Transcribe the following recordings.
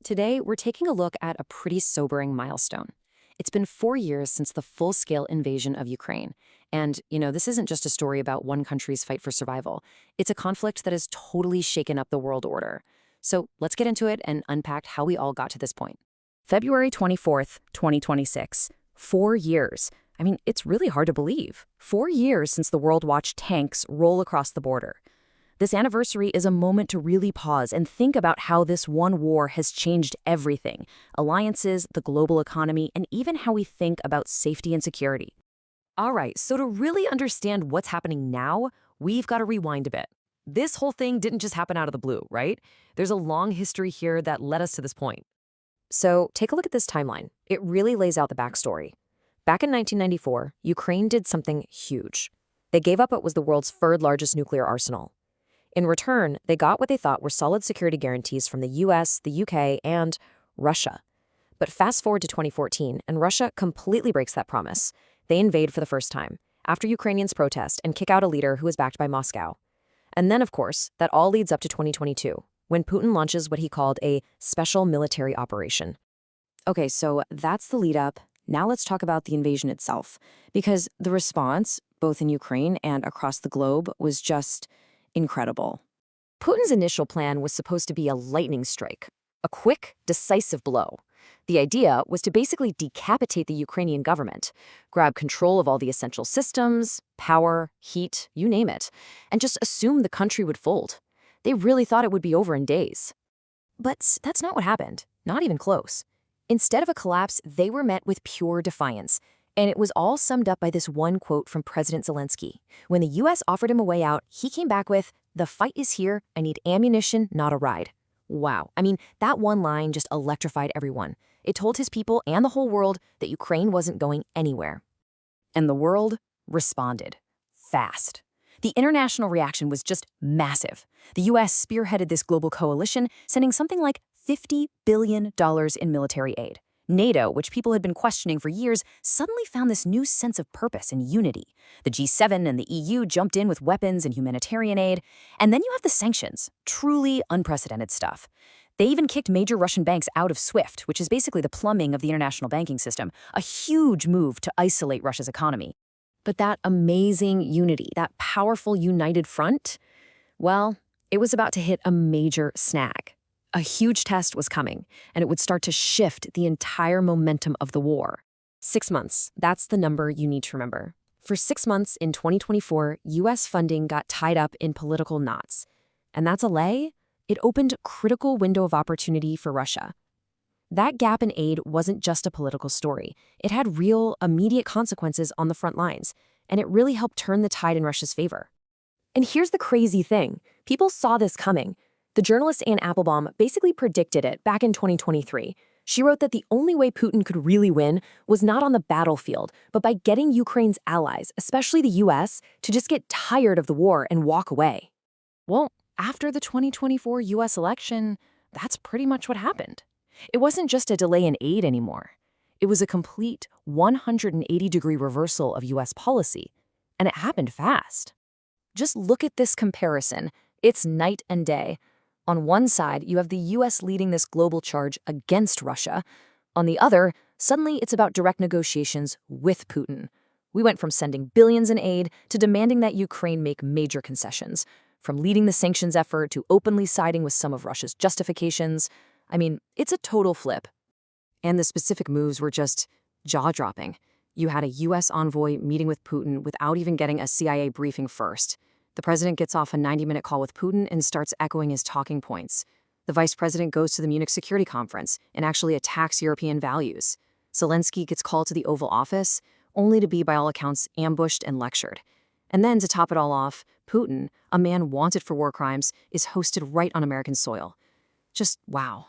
Today, we're taking a look at a pretty sobering milestone. It's been 4 years since the full-scale invasion of Ukraine. And, this isn't just a story about one country's fight for survival. It's a conflict that has totally shaken up the world order. So let's get into it and unpack how we all got to this point. February 24th, 2026. 4 years. I mean, it's really hard to believe. 4 years since the world watched tanks roll across the border. This anniversary is a moment to really pause and think about how this one war has changed everything: alliances, the global economy, and even how we think about safety and security. All right, so to really understand what's happening now, we've got to rewind a bit. This whole thing didn't just happen out of the blue, right? There's a long history here that led us to this point. So take a look at this timeline. It really lays out the backstory. Back in 1994, Ukraine did something huge. They gave up what was the world's third largest nuclear arsenal. In return, they got what they thought were solid security guarantees from the US, the UK, and Russia. But fast forward to 2014, and Russia completely breaks that promise. They invade for the first time, after Ukrainians protest and kick out a leader who is backed by Moscow. And then, of course, that all leads up to 2022, when Putin launches what he called a special military operation. Okay, so that's the lead up. Now let's talk about the invasion itself, because the response, both in Ukraine and across the globe, was just incredible. Putin's initial plan was supposed to be a lightning strike, a quick, decisive blow. The idea was to basically decapitate the Ukrainian government, grab control of all the essential systems, power, heat, you name it, and just assume the country would fold. They really thought it would be over in days. But that's not what happened, not even close. Instead of a collapse, they were met with pure defiance. And it was all summed up by this one quote from President Zelensky. When the US offered him a way out, he came back with, "The fight is here. I need ammunition, not a ride." Wow. I mean, that one line just electrified everyone. It told his people and the whole world that Ukraine wasn't going anywhere. And the world responded. Fast. The international reaction was just massive. The US spearheaded this global coalition, sending something like $50 billion in military aid. NATO, which people had been questioning for years, suddenly found this new sense of purpose and unity. The G7 and the EU jumped in with weapons and humanitarian aid. And then you have the sanctions, truly unprecedented stuff. They even kicked major Russian banks out of SWIFT, which is basically the plumbing of the international banking system, a huge move to isolate Russia's economy. But that amazing unity, that powerful united front, well, it was about to hit a major snag. A huge test was coming, and it would start to shift the entire momentum of the war. 6 months, that's the number you need to remember. For 6 months in 2024, US funding got tied up in political knots. And that's a lay. It opened a critical window of opportunity for Russia. That gap in aid wasn't just a political story. It had real, immediate consequences on the front lines, and it really helped turn the tide in Russia's favor. And here's the crazy thing. People saw this coming. The journalist Anne Applebaum basically predicted it back in 2023. She wrote that the only way Putin could really win was not on the battlefield, but by getting Ukraine's allies, especially the US, to just get tired of the war and walk away. Well, after the 2024 US election, that's pretty much what happened. It wasn't just a delay in aid anymore. It was a complete 180-degree reversal of US policy, and it happened fast. Just look at this comparison. It's night and day. On one side, you have the US leading this global charge against Russia. On the other, suddenly it's about direct negotiations with Putin. We went from sending billions in aid to demanding that Ukraine make major concessions, from leading the sanctions effort to openly siding with some of Russia's justifications. I mean, it's a total flip. And the specific moves were just jaw-dropping. You had a US envoy meeting with Putin without even getting a CIA briefing first. The president gets off a 90-minute call with Putin and starts echoing his talking points. The vice president goes to the Munich Security Conference and actually attacks European values. Zelensky gets called to the Oval Office, only to be, by all accounts, ambushed and lectured. And then, to top it all off, Putin, a man wanted for war crimes, is hosted right on American soil. Just wow.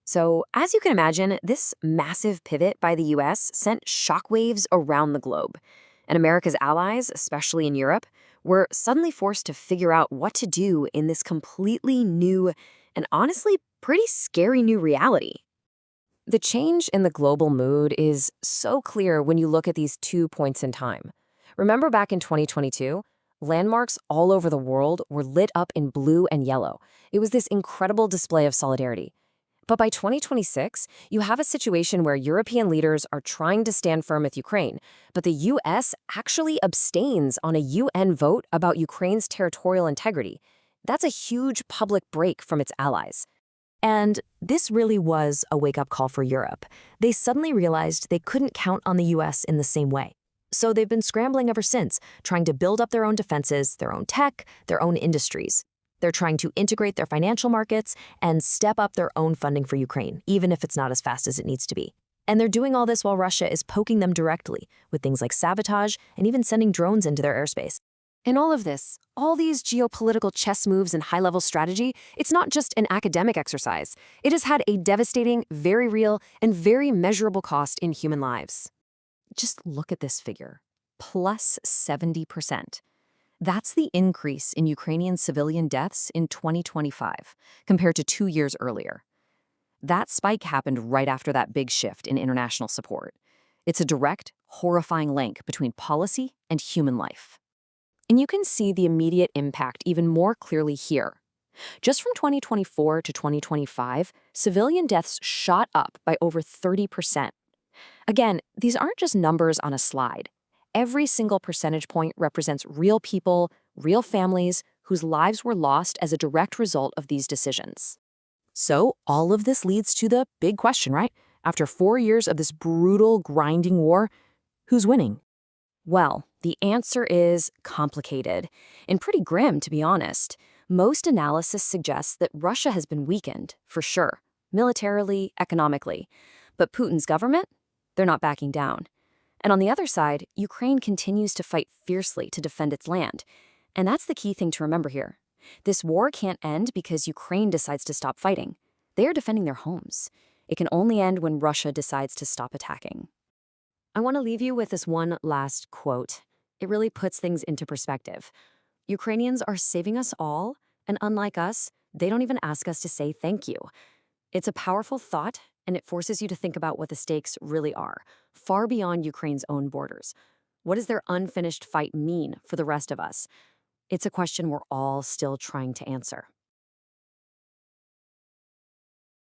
So, as you can imagine, this massive pivot by the US sent shockwaves around the globe. And America's allies, especially in Europe, were suddenly forced to figure out what to do in this completely new and honestly pretty scary new reality. The change in the global mood is so clear when you look at these 2 points in time. Remember back in 2022? Landmarks all over the world were lit up in blue and yellow. It was this incredible display of solidarity. But by 2026, you have a situation where European leaders are trying to stand firm with Ukraine, but the US actually abstains on a UN vote about Ukraine's territorial integrity. That's a huge public break from its allies. And this really was a wake-up call for Europe. They suddenly realized they couldn't count on the US in the same way. So they've been scrambling ever since, trying to build up their own defenses, their own tech, their own industries. They're trying to integrate their financial markets and step up their own funding for Ukraine, even if it's not as fast as it needs to be. And they're doing all this while Russia is poking them directly with things like sabotage and even sending drones into their airspace. In all of this, all these geopolitical chess moves and high-level strategy, it's not just an academic exercise. It has had a devastating, very real, and very measurable cost in human lives. Just look at this figure, plus 70%. That's the increase in Ukrainian civilian deaths in 2025, compared to 2 years earlier. That spike happened right after that big shift in international support. It's a direct, horrifying link between policy and human life. And you can see the immediate impact even more clearly here. Just from 2024 to 2025, civilian deaths shot up by over 30%. Again, these aren't just numbers on a slide. Every single percentage point represents real people, real families, whose lives were lost as a direct result of these decisions. So all of this leads to the big question, right? After 4 years of this brutal, grinding war, who's winning? Well, the answer is complicated and pretty grim, to be honest. Most analysis suggests that Russia has been weakened, for sure, militarily, economically. But Putin's government? They're not backing down. And on the other side, Ukraine continues to fight fiercely to defend its land. And that's the key thing to remember here. This war can't end because Ukraine decides to stop fighting. They are defending their homes. It can only end when Russia decides to stop attacking. I want to leave you with this one last quote. It really puts things into perspective. Ukrainians are saving us all, and unlike us, they don't even ask us to say thank you. It's a powerful thought, and it forces you to think about what the stakes really are, far beyond Ukraine's own borders. What does their unfinished fight mean for the rest of us? It's a question we're all still trying to answer.